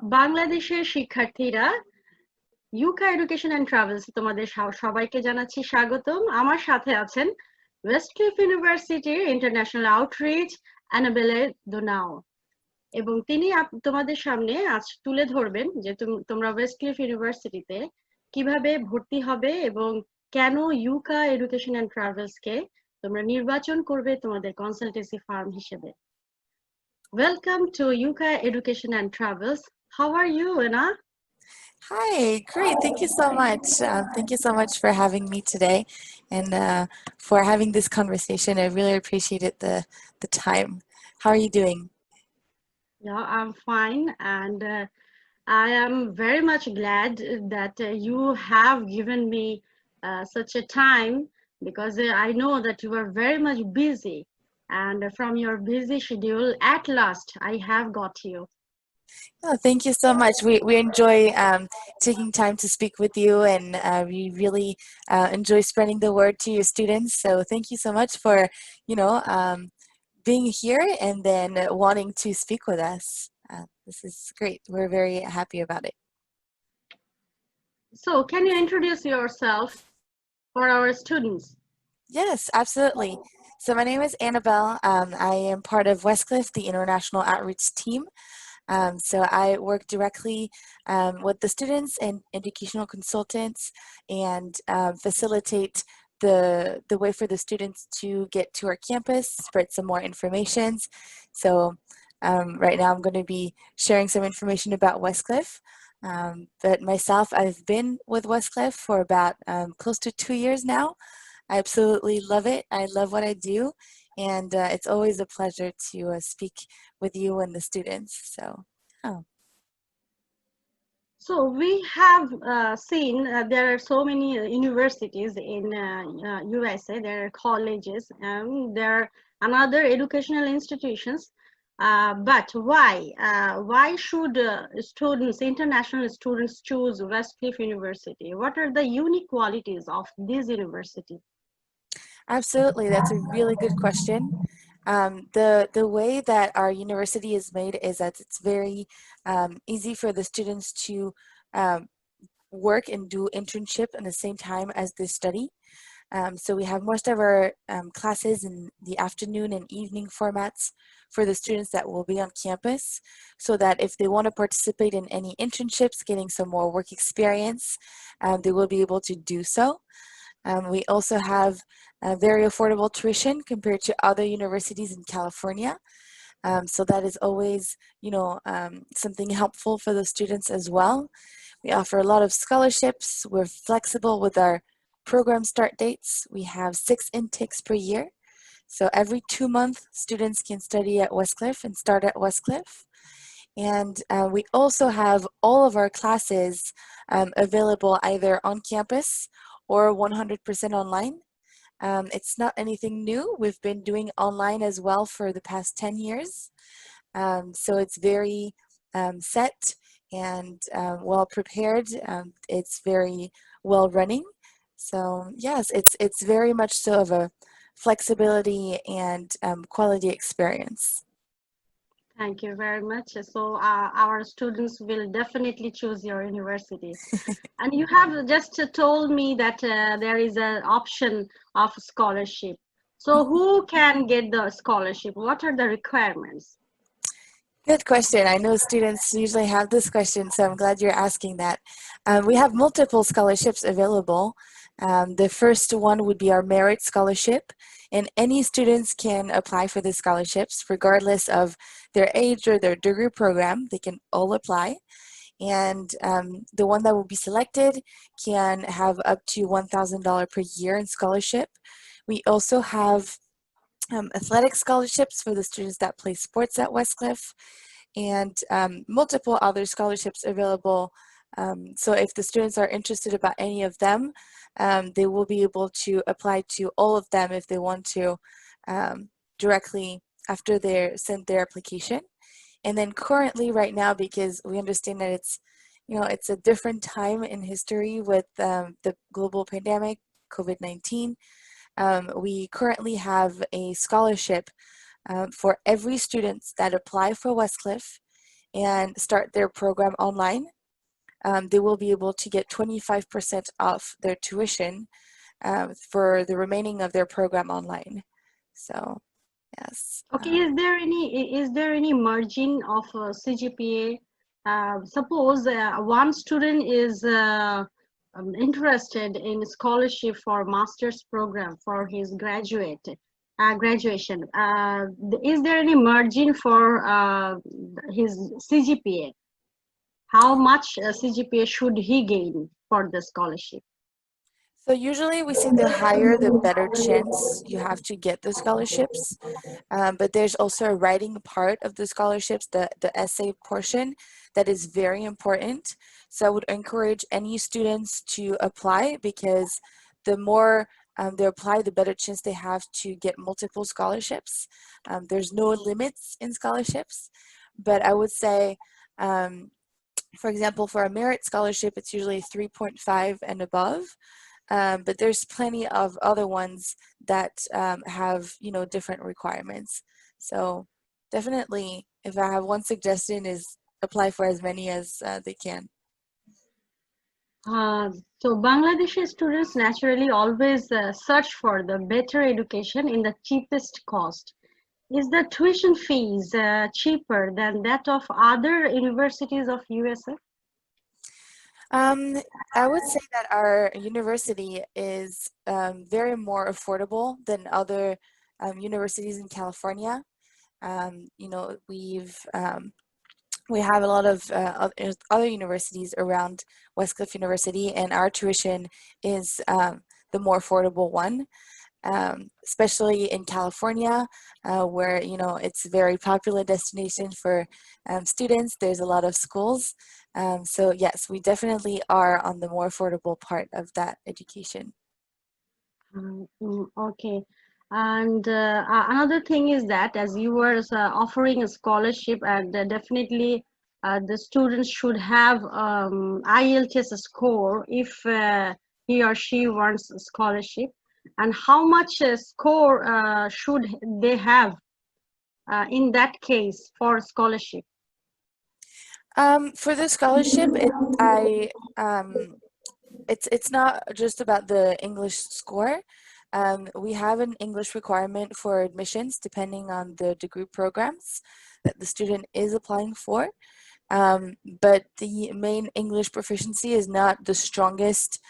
বাংলাদেশের শিক্ষার্থীরা ইউকা education and travels তোমাদের সবাইকে জানাচ্ছি স্বাগতম। আমার সাথে আছেন ওয়েস্টক্লিফ ইউনিভার্সিটির ইন্টারন্যাশনাল আউটরিচ অ্যানাবেলে দোনাও, এবং তিনি তোমাদের সামনে আজ তুলে ধরবেন যে তোমরা ওয়েস্টক্লিফ ইউনিভার্সিটিতে কিভাবে ভর্তি হবে এবং কেন ইউকা এডুকেশন অ্যান্ড ট্রাভেলস কে তোমরা নির্বাচন করবে তোমাদের কনসালটেন্সি ফার্ম হিসেবে। Welcome to Yuka education and travels. How are you, Ena? Hi, great. Thank you so much. Thank you so much for having me today and for having this conversation. I really appreciated the time. How are you doing? Yeah, I'm fine, and I am very much glad that you have given me such a time, because I know that you are very much busy, and from your busy schedule, at last I have got you. Oh, thank you so much. We enjoy taking time to speak with you, and we really enjoy spreading the word to your students. So thank you so much for, being here and then wanting to speak with us. This is great. We're very happy about it. So, can you introduce yourself for our students? Yes, absolutely. So my name is Annabelle. I am part of Westcliff, the International Outreach Team. So I work directly with the students and educational consultants and facilitate the way for the students to get to our campus, spread some more information. So right now I'm going to be sharing some information about Westcliff. But myself, I've been with Westcliff for about close to 2 years now. I absolutely love it. I love what I do, and it's always a pleasure to speak with you and the students. So, oh. So we have seen there are so many universities in USA. There are colleges and there are another educational institutions. But why? Why should students, international students, choose Westcliff University? What are the unique qualities of this university? Absolutely, that's a really good question. The way that our university is made is that it's very easy for the students to um, work and do internship at the same time as they study. So we have most of our classes in the afternoon and evening formats for the students that will be on campus, so that if they want to participate in any internships, getting some more work experience, they will be able to do so. We also have very affordable tuition compared to other universities in California. So that is always, something helpful for the students as well. We offer a lot of scholarships. We're flexible with our program start dates. We have 6 intakes per year. So every 2 months, students can study at Westcliff and start at Westcliff. And we also have all of our classes available either on campus or 100% online. It's not anything new. We've been doing online as well for the past 10 years. So it's very set and well prepared. It's very well running. So yes, it's very much so of a flexibility and quality experience. Thank you very much. So our students will definitely choose your university. And you have just told me that there is an option of scholarship. So who can get the scholarship? What are the requirements? Good question. I know students usually have this question, so I'm glad you're asking that. We have multiple scholarships available. The first one would be our merit scholarship, and any students can apply for the scholarships regardless of their age or their degree program. They can all apply. And the one that will be selected can have up to $1,000 per year in scholarship. We also have athletic scholarships for the students that play sports at Westcliff, and multiple other scholarships available. So if the students are interested about any of them, they will be able to apply to all of them if they want to directly after they send their application. And then currently right now, because we understand that it's a different time in history with the global pandemic, COVID-19, we currently have a scholarship for every student that apply for Westcliff, and start their program online, they will be able to get 25% off their tuition for the remaining of their program online. So, yes. Okay, is there any margin of CGPA? Suppose one student is interested in scholarship for master's program for his graduation. Is there any margin for his CGPA? How much CGPA should he gain for the scholarship? So usually we see the higher, the better chance you have to get the scholarships. But there's also a writing part of the scholarships, the essay portion, that is very important. So I would encourage any students to apply, because the more they apply, the better chance they have to get multiple scholarships. There's no limits in scholarships, but I would say, for example, for a merit scholarship, it's usually 3.5 and above. But there's plenty of other ones that have, different requirements. So definitely, if I have one suggestion, is apply for as many as they can. So Bangladeshi students naturally always search for the better education in the cheapest cost. Is the tuition fees cheaper than that of other universities of USA? I would say that our university is very more affordable than other universities in California. We have a lot of other universities around Westcliff University, and our tuition is the more affordable one. Especially in California, where it's a very popular destination for students. There's a lot of schools, so yes, we definitely are on the more affordable part of that education. Okay. And another thing is that, as you were offering a scholarship, and definitely the students should have IELTS score if he or she wants a scholarship. And how much score should they have in that case for scholarship? For the scholarship, it's not just about the English score. We have an English requirement for admissions depending on the degree programs that the student is applying for. But the main English proficiency is not the strongest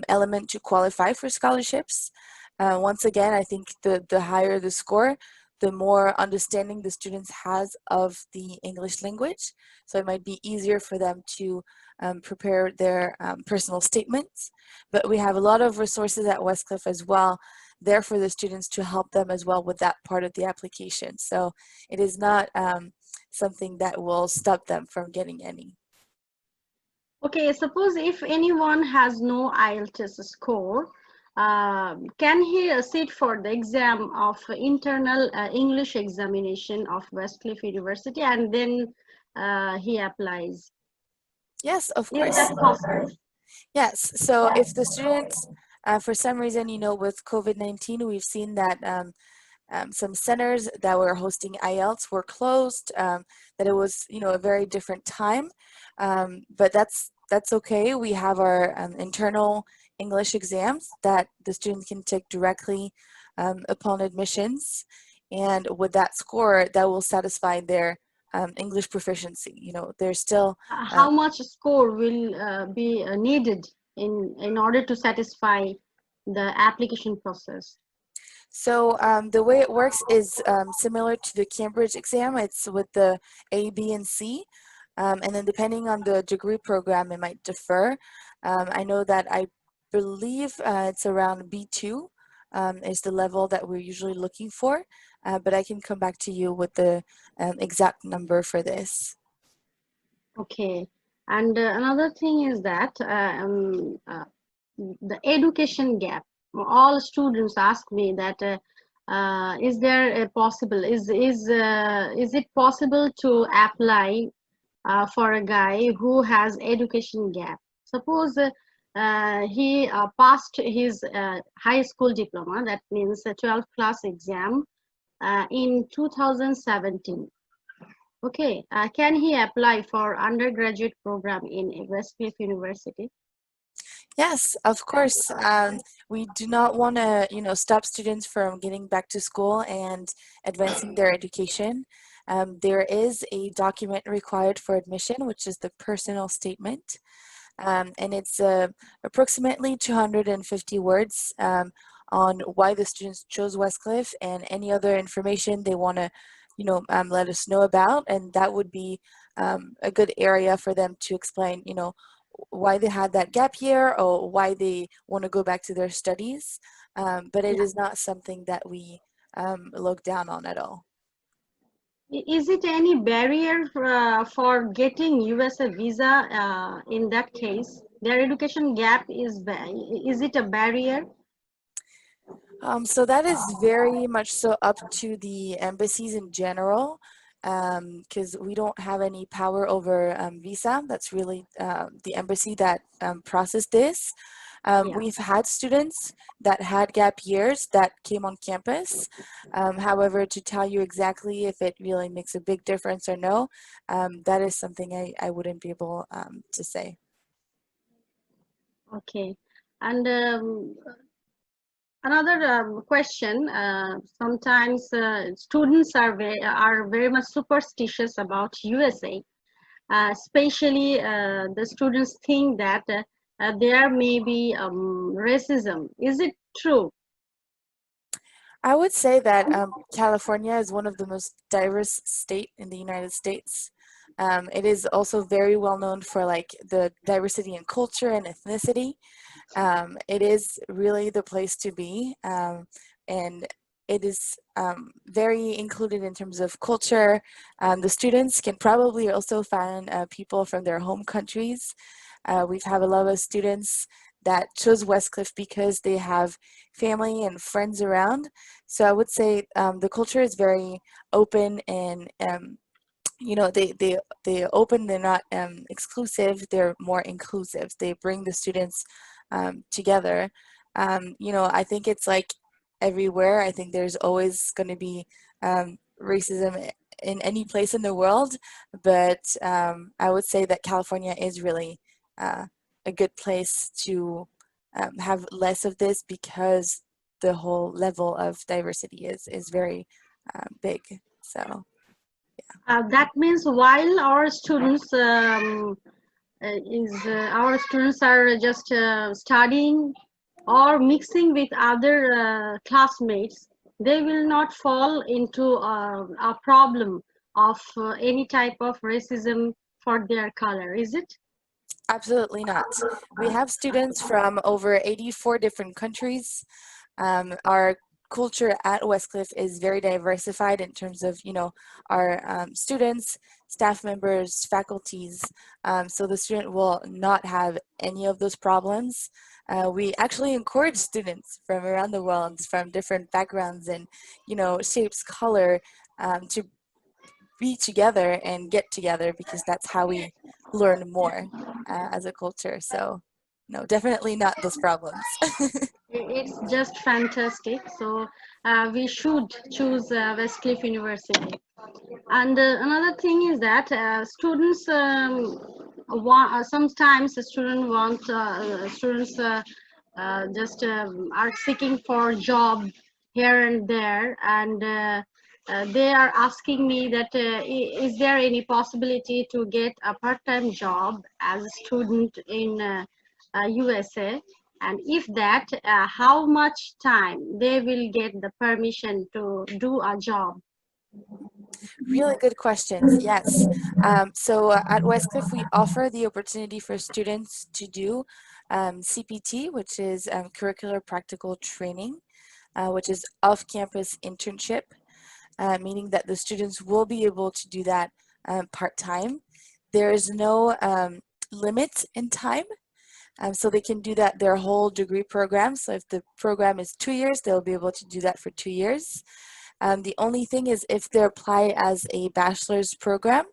element to qualify for scholarships. Once again, I think the higher the score, the more understanding the students has of the English language. So it might be easier for them to prepare their personal statements. But we have a lot of resources at Westcliff as well there for the students to help them as well with that part of the application. So it is not something that will stop them from getting any. Okay, suppose if anyone has no IELTS score, can he sit for the exam of internal English examination of Westcliff University, and then he applies? Yes, of Is course. that possible? Yes, so if the students, for some reason, with COVID-19, we've seen that some centers that were hosting IELTS were closed, that it was, a very different time, but that's okay. We have our internal English exams that the students can take directly upon admissions, and with that score, that will satisfy their English proficiency. There's still How much score will be needed in order to satisfy the application process? So the way it works is similar to the Cambridge exam. It's with the A, B, and C. And then depending on the degree program, it might differ. I know that I believe it's around B2 is the level that we're usually looking for. But I can come back to you with the exact number for this. Okay. And another thing is that the education gap. All students ask me that is there a possible is it possible to apply for a guy who has education gap? Suppose he passed his high school diploma, that means a 12th class exam in 2017. Okay, can he apply for undergraduate program in Westcliff University? Yes, of course. We do not want to, stop students from getting back to school and advancing their education. There is a document required for admission, which is the personal statement. And it's approximately 250 words on why the students chose Westcliff and any other information they want to, let us know about. And that would be a good area for them to explain, why they had that gap year or why they want to go back to their studies. But it Yeah. is not something that we look down on at all. Is it any barrier for getting USA visa in that case? Their education gap is it a barrier? So that is very much so up to the embassies in general, because we don't have any power over visa. That's really the embassy that processed this. Yeah. We've had students that had gap years that came on campus. However, to tell you exactly if it really makes a big difference or no, that is something I wouldn't be able to say. Okay. And another question, sometimes students are very much superstitious about USA, especially the students think that there may be racism. Is it true? I would say that California is one of the most diverse state in the United States. It is also very well known for like the diversity in culture and ethnicity. It is really the place to be, and it is very included in terms of culture. The students can probably also find people from their home countries. We've had a lot of students that chose Westcliff because they have family and friends around. So I would say the culture is very open and they open. They're not exclusive. They're more inclusive. They bring the students together. I think it's like everywhere. I think there's always going to be racism in any place in the world, but I would say that California is really uh, a good place to have less of this because the whole level of diversity is very big. So. That means while our students our students are just studying or mixing with other classmates, they will not fall into a problem of any type of racism for their color, is it? Absolutely not. We have students from over 84 different countries. Our culture at Westcliff is very diversified in terms of, our students, staff members, faculties. So the student will not have any of those problems. We actually encourage students from around the world, from different backgrounds and, shapes, color, to be together and get together because that's how we learn more as a culture. So, no, definitely not those problems. It's just fantastic. So we should choose Westcliff University. And another thing is that students sometimes the students just are seeking for job here and there, and they are asking me that is there any possibility to get a part-time job as a student in USA, and if that, how much time they will get the permission to do a job. Really good questions. Yes. So at Westcliff, we offer the opportunity for students to do CPT, which is curricular practical training, which is off-campus internship, meaning that the students will be able to do that part-time. There is no limit in time. So they can do that their whole degree program. So if the program is 2 years, they'll be able to do that for 2 years. The only thing is if they apply as a bachelor's program,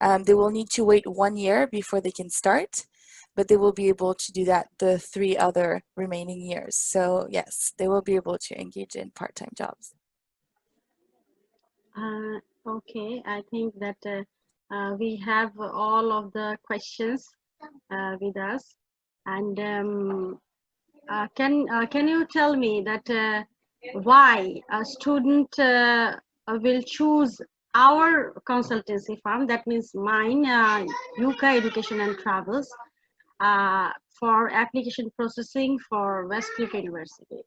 they will need to wait 1 year before they can start, but they will be able to do that the 3 other remaining years. So yes, they will be able to engage in part-time jobs. Okay, I think that we have all of the questions with us, and can you tell me that why a student will choose our consultancy firm? That means mine, EUUCAA Education and Travels, for application processing for Westcliff University.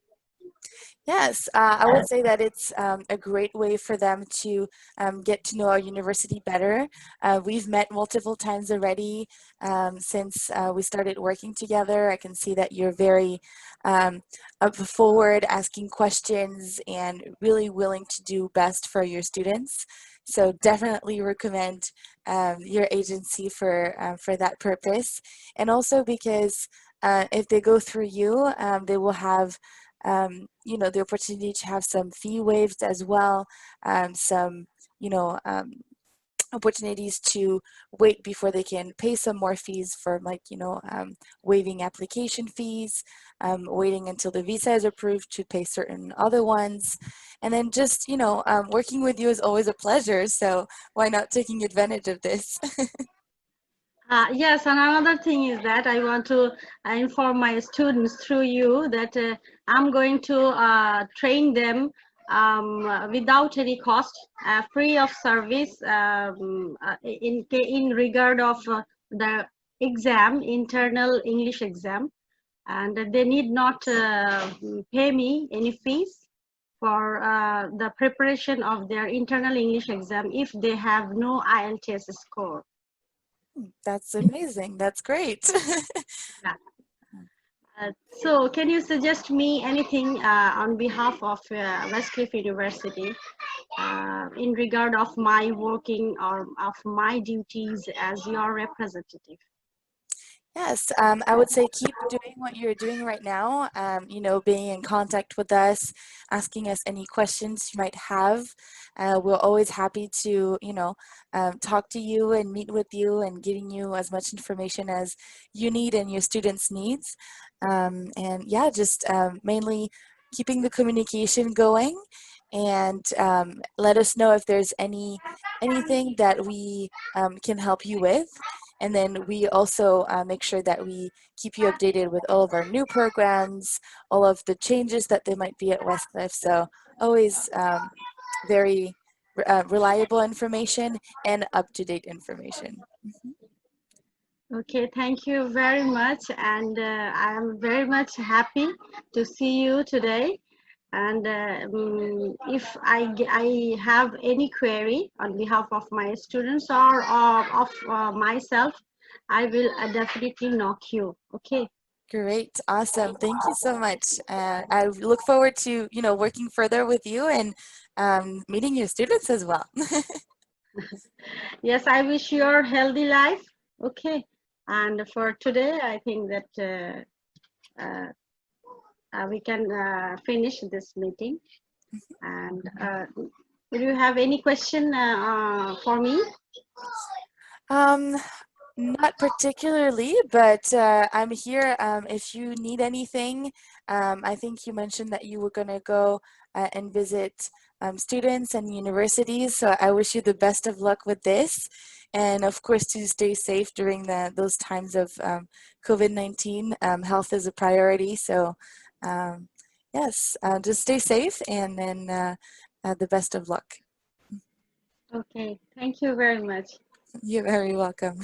Yes, I would say that it's a great way for them to get to know our university better. We've met multiple times already since we started working together. I can see that you're very up forward, asking questions, and really willing to do best for your students. So definitely recommend your agency for that purpose, and also because if they go through you, they will have you know, the opportunity to have some fee waived as well, some, you know, opportunities to wait before they can pay some more fees for, like, you know, waiving application fees, waiting until the visa is approved to pay certain other ones. And then just, you know, working with you is always a pleasure. So why not taking advantage of this? Yes, and another thing is that I want to inform my students through you that I'm going to train them without any cost, free of service, in regard of the exam, internal English exam, and they need not pay me any fees for the preparation of their internal English exam if they have no IELTS score. That's amazing. That's great. Yeah. So can you suggest me anything on behalf of Westcliff University in regard of my working or of my duties as your representative? Yes, I would say keep doing what you're doing right now, you know, being in contact with us, asking us any questions you might have. We're always happy to, you know, talk to you and meet with you and giving you as much information as you need and your students' needs. And yeah, just mainly keeping the communication going, and let us know if there's anything that we can help you with. And then we also make sure that we keep you updated with all of our new programs, all of the changes that there might be at Westcliff. So always very reliable information and up-to-date information. Okay, thank you very much, and I am very much happy to see you today. And if I have any query on behalf of my students or of myself, I will definitely knock you. Okay. Great, awesome. Thank you so much. I look forward to, you know, working further with you and meeting your students as well. Yes, I wish you a healthy life. Okay. And for today, I think that we can finish this meeting. And do you have any question for me? Not particularly, but I'm here if you need anything. I think you mentioned that you were going to go and visit students and universities, so I wish you the best of luck with this. And of course, to stay safe during those times of COVID-19. Health is a priority, so yes, just stay safe, and then the best of luck. Okay, thank you very much. You're very welcome.